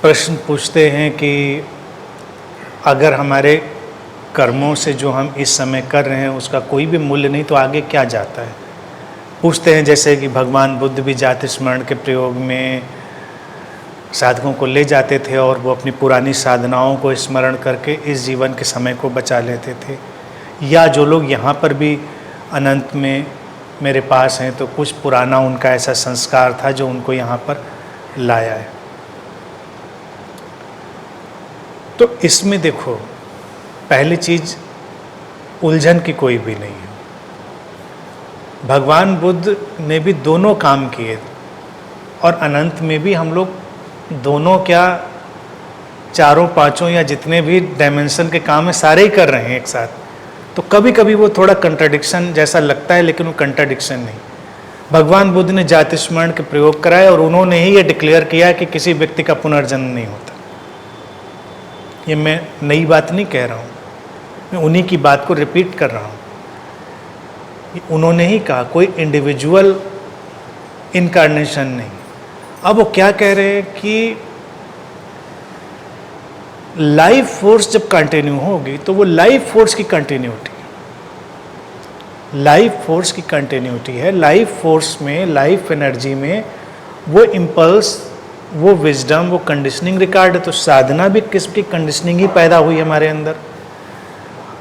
प्रश्न पूछते हैं कि अगर हमारे कर्मों से जो हम इस समय कर रहे हैं उसका कोई भी मूल्य नहीं तो आगे क्या जाता है। पूछते हैं जैसे कि भगवान बुद्ध भी जाति स्मरण के प्रयोग में साधकों को ले जाते थे और वो अपनी पुरानी साधनाओं को स्मरण करके इस जीवन के समय को बचा लेते थे, या जो लोग यहाँ पर भी अनंत में मेरे पास हैं तो कुछ पुराना उनका ऐसा संस्कार था जो उनको यहाँ पर लाया है। तो इसमें देखो, पहली चीज़ उलझन की कोई भी नहीं है। भगवान बुद्ध ने भी दोनों काम किए और अनंत में भी हम लोग दोनों क्या चारों पांचों या जितने भी डायमेंशन के काम है सारे ही कर रहे हैं एक साथ। तो कभी कभी वो थोड़ा कंट्राडिक्शन जैसा लगता है, लेकिन वो कंट्राडिक्शन नहीं। भगवान बुद्ध ने जाति स्मरण के प्रयोग कराए और उन्होंने ही ये डिक्लेयर किया कि किसी व्यक्ति का पुनर्जन्म नहीं होता। ये मैं नई बात नहीं कह रहा हूँ, मैं उन्हीं की बात को रिपीट कर रहा हूँ। उन्होंने ही कहा, कोई इंडिविजुअल इनकारनेशन नहीं। अब वो क्या कह रहे हैं कि लाइफ फोर्स जब कंटिन्यू होगी तो वो लाइफ फोर्स की कंटिन्यूटी, लाइफ फोर्स की कंटिन्यूटी है। लाइफ फोर्स में, लाइफ एनर्जी में वो इम्पल्स, वो विजडम, वो कंडीशनिंग रिकॉर्ड है। तो साधना भी किस्म की कंडीशनिंग ही पैदा हुई हमारे अंदर।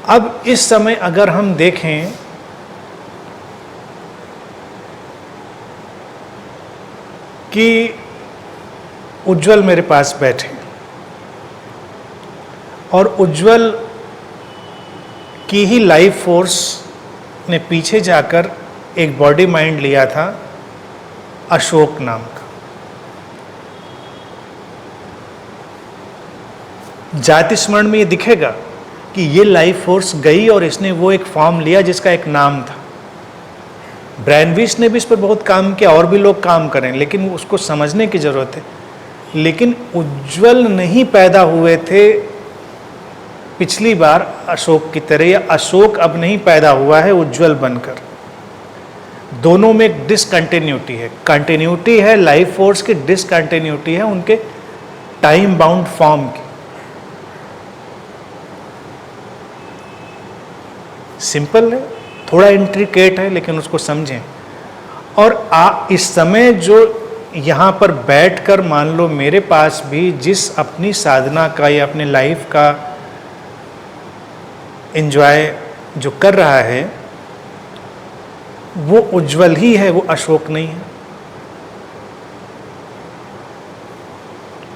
अब इस समय अगर हम देखें कि उज्जवल मेरे पास बैठे और उज्जवल की ही लाइफ फोर्स ने पीछे जाकर एक बॉडी माइंड लिया था अशोक नाम का। जाति स्मरण में ये दिखेगा कि ये लाइफ फोर्स गई और इसने वो एक फॉर्म लिया जिसका एक नाम था। ब्रैनविस ने भी इस पर बहुत काम किया और भी लोग काम करें, लेकिन उसको समझने की ज़रूरत है। लेकिन उज्जवल नहीं पैदा हुए थे पिछली बार अशोक की तरह, या अशोक अब नहीं पैदा हुआ है उज्जवल बनकर। दोनों में एक डिसकंटिन्यूटी है। कंटिन्यूटी है लाइफ फोर्स की, डिसकंटिन्यूटी है उनके टाइम बाउंड फॉर्म की। सिंपल है, थोड़ा इंट्रिकेट है, लेकिन उसको समझें। और इस समय जो यहाँ पर बैठकर मान लो मेरे पास भी जिस अपनी साधना का या अपने लाइफ का एंजॉय जो कर रहा है वो उज्जवल ही है, वो अशोक नहीं है।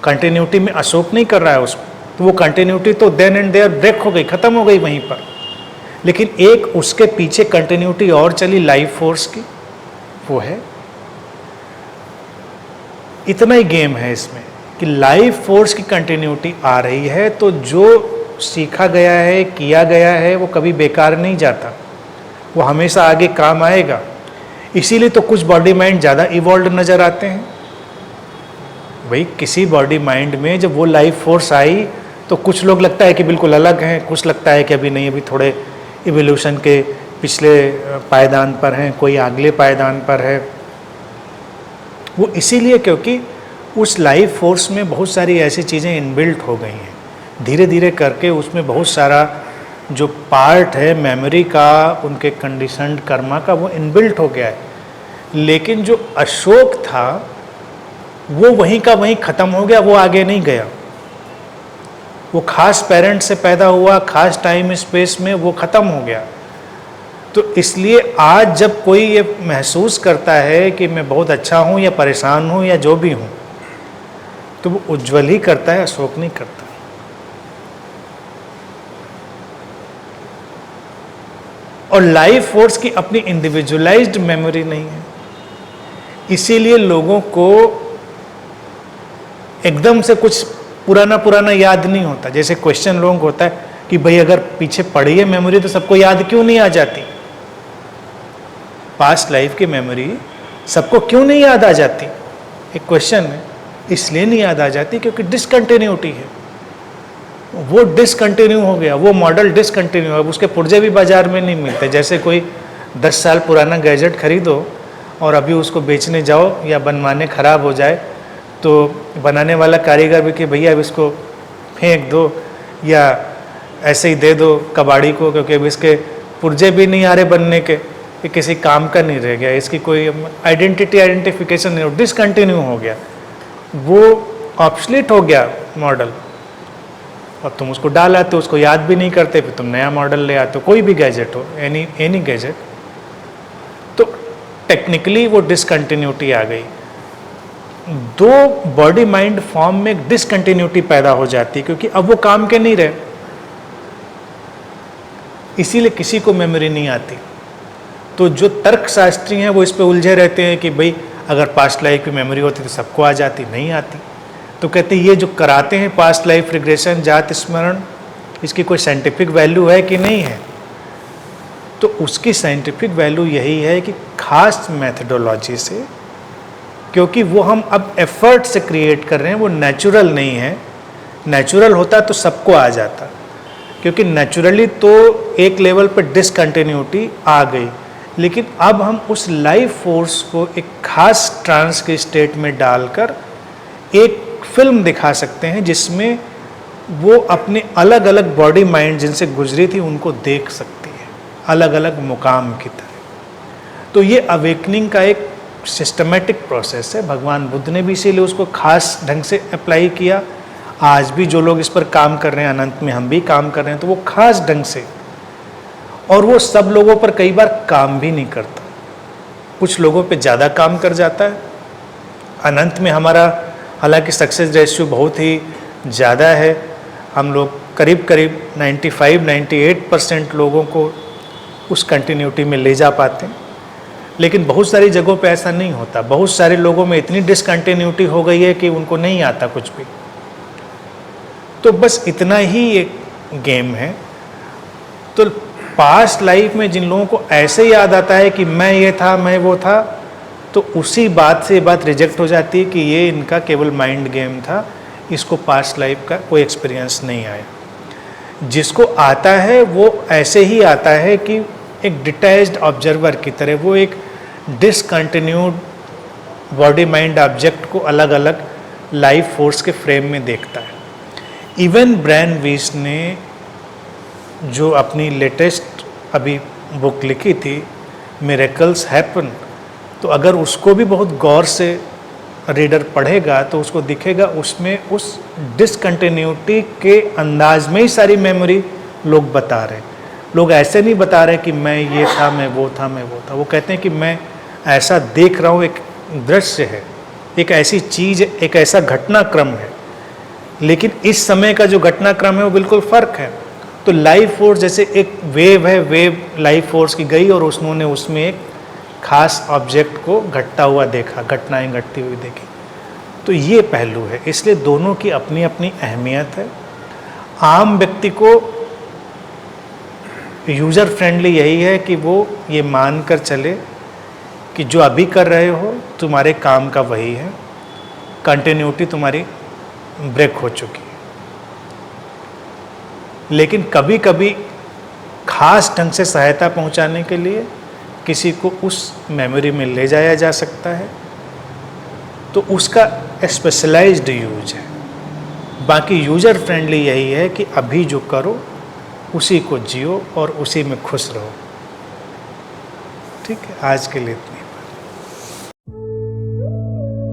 कंटिन्यूटी में अशोक नहीं कर रहा है उसको, तो वो कंटिन्यूटी तो देन एंड देयर ब्रेक हो गई, खत्म हो गई वहीं पर। लेकिन एक उसके पीछे कंटिन्यूटी और चली लाइफ फोर्स की, वो है। इतना ही गेम है इसमें कि लाइफ फोर्स की कंटिन्यूटी आ रही है, तो जो सीखा गया है, किया गया है, वो कभी बेकार नहीं जाता, वो हमेशा आगे काम आएगा। इसीलिए तो कुछ बॉडी माइंड ज़्यादा इवॉल्व नज़र आते हैं। भाई किसी बॉडी माइंड में जब वो लाइफ फोर्स आई तो कुछ लोग लगता है कि बिल्कुल अलग हैं, कुछ लगता है कि अभी नहीं, अभी थोड़े इवोल्यूशन के पिछले पायदान पर हैं, कोई अगले पायदान पर है। वो इसीलिए क्योंकि उस लाइफ फोर्स में बहुत सारी ऐसी चीज़ें इनबिल्ट हो गई हैं। धीरे धीरे करके उसमें बहुत सारा जो पार्ट है मेमोरी का, उनके कंडीशनड कर्मा का, वो इनबिल्ट हो गया है। लेकिन जो अशोक था वो वहीं का वहीं ख़त्म हो गया, वो आगे नहीं गया। वो खास पेरेंट से पैदा हुआ, खास टाइम स्पेस में वो ख़त्म हो गया। तो इसलिए आज जब कोई ये महसूस करता है कि मैं बहुत अच्छा हूँ या परेशान हूँ या जो भी हूँ, तो वो उज्जवल ही करता है, अशोक नहीं करता। और लाइफ फोर्स की अपनी इंडिविजुअलाइज्ड मेमोरी नहीं है, इसीलिए लोगों को एकदम से कुछ पुराना पुराना याद नहीं होता। जैसे क्वेश्चन लोगों को होता है कि भाई अगर पीछे पड़ी है मेमोरी तो सबको याद क्यों नहीं आ जाती? पास्ट लाइफ की मेमोरी सबको क्यों नहीं याद आ जाती? एक क्वेश्चन है। इसलिए नहीं याद आ जाती क्योंकि डिसकंटिन्यूटी है। वो डिसकंटिन्यू हो गया, वो मॉडल डिसकंटिन्यू है, उसके पुर्जे भी बाजार में नहीं मिलते। जैसे कोई 10 साल पुराना गैजेट खरीदो और अभी उसको बेचने जाओ या बनवाने ख़राब हो जाए तो बनाने वाला कारीगर भी कि भैया अब इसको फेंक दो या ऐसे ही दे दो कबाड़ी को, क्योंकि अब इसके पुर्जे भी नहीं आ रहे बनने के, कि किसी काम का नहीं रह गया, इसकी कोई आइडेंटिफिकेशन नहीं, डिसकंटिन्यू हो गया, वो ऑब्सोलीट हो गया मॉडल। और तुम उसको डाल आते हो, उसको याद भी नहीं करते, फिर तुम नया मॉडल ले आते हो, कोई भी गैजेट हो, एनी गैजेट। तो टेक्निकली वो डिसकंटिन्यूटी आ गई। दो बॉडी माइंड फॉर्म में एक डिसकंटिन्यूटी पैदा हो जाती है, क्योंकि अब वो काम के नहीं रहे, इसीलिए किसी को मेमोरी नहीं आती। तो जो तर्कशास्त्री हैं वो इस पे उलझे रहते हैं कि भाई अगर पास्ट लाइफ की मेमोरी होती तो सबको आ जाती, नहीं आती। तो कहते हैं ये जो कराते हैं पास्ट लाइफ रिग्रेशन, जात स्मरण, इसकी कोई साइंटिफिक वैल्यू है कि नहीं है? तो उसकी साइंटिफिक वैल्यू यही है कि खास मेथडोलॉजी से, क्योंकि वो हम अब एफर्ट से क्रिएट कर रहे हैं, वो नेचुरल नहीं है। नेचुरल होता तो सबको आ जाता, क्योंकि नेचुरली तो एक लेवल पर डिसकंटिन्यूटी आ गई, लेकिन अब हम उस लाइफ फोर्स को एक खास ट्रांस के स्टेट में डालकर एक फिल्म दिखा सकते हैं जिसमें वो अपने अलग अलग बॉडी माइंड जिनसे गुजरी थी उनको देख सकती है, अलग अलग मुकाम की तरह। तो ये अवेकनिंग का एक सिस्टमेटिक प्रोसेस है। भगवान बुद्ध ने भी इसीलिए उसको खास ढंग से अप्लाई किया। आज भी जो लोग इस पर काम कर रहे हैं, अनंत में हम भी काम कर रहे हैं, तो वो खास ढंग से, और वो सब लोगों पर कई बार काम भी नहीं करता, कुछ लोगों पे ज़्यादा काम कर जाता है। अनंत में हमारा हालांकि सक्सेस रेशियो बहुत ही ज़्यादा है, हम लोग करीब करीब 95-98% लोगों को उस कंटिन्यूटी में ले जा पाते हैं, लेकिन बहुत सारी जगहों पे ऐसा नहीं होता। बहुत सारे लोगों में इतनी डिसकंटिन्यूटी हो गई है कि उनको नहीं आता कुछ भी। तो बस इतना ही एक गेम है। तो पास्ट लाइफ में जिन लोगों को ऐसे याद आता है कि मैं ये था, मैं वो था, तो उसी बात से बात रिजेक्ट हो जाती है कि ये इनका केवल माइंड गेम था, इसको पास्ट लाइफ का कोई एक्सपीरियंस नहीं आया। जिसको आता है वो ऐसे ही आता है कि एक डिटैच्ड ऑब्जर्वर की तरह, वो एक डिसकंटिन्यूड बॉडी माइंड ऑब्जेक्ट को अलग अलग लाइफ फोर्स के फ्रेम में देखता है। इवन ब्रायन वीस ने जो अपनी लेटेस्ट अभी बुक लिखी थी मिरेकल्स हैपन, तो अगर उसको भी बहुत गौर से रीडर पढ़ेगा तो उसको दिखेगा उसमें उस डिसकंटिन्यूटी के अंदाज में ही सारी मेमोरी लोग बता रहे हैं। लोग ऐसे नहीं बता रहे कि मैं ये था, मैं वो था, मैं वो था। वो कहते हैं कि मैं ऐसा देख रहा हूँ, एक दृश्य है, एक ऐसी चीज़, एक ऐसा घटनाक्रम है, लेकिन इस समय का जो घटनाक्रम है वो बिल्कुल फ़र्क है। तो लाइफ फोर्स जैसे एक वेव है, वेव लाइफ फोर्स की गई और उन्होंने उसमें एक खास ऑब्जेक्ट को घटता हुआ देखा, घटनाएं घटती हुई देखी। तो ये पहलू है, इसलिए दोनों की अपनी अपनी अहमियत है। आम व्यक्ति को यूज़र फ्रेंडली यही है कि वो ये मान कर चले कि जो अभी कर रहे हो तुम्हारे काम का वही है, कंटिन्यूटी तुम्हारी ब्रेक हो चुकी है। लेकिन कभी कभी खास ढंग से सहायता पहुंचाने के लिए किसी को उस मेमोरी में ले जाया जा सकता है, तो उसका स्पेशलाइज्ड यूज है। बाकी यूज़र फ्रेंडली यही है कि अभी जो करो उसी को जियो और उसी में खुश रहो। ठीक है, आज के लिए इतना।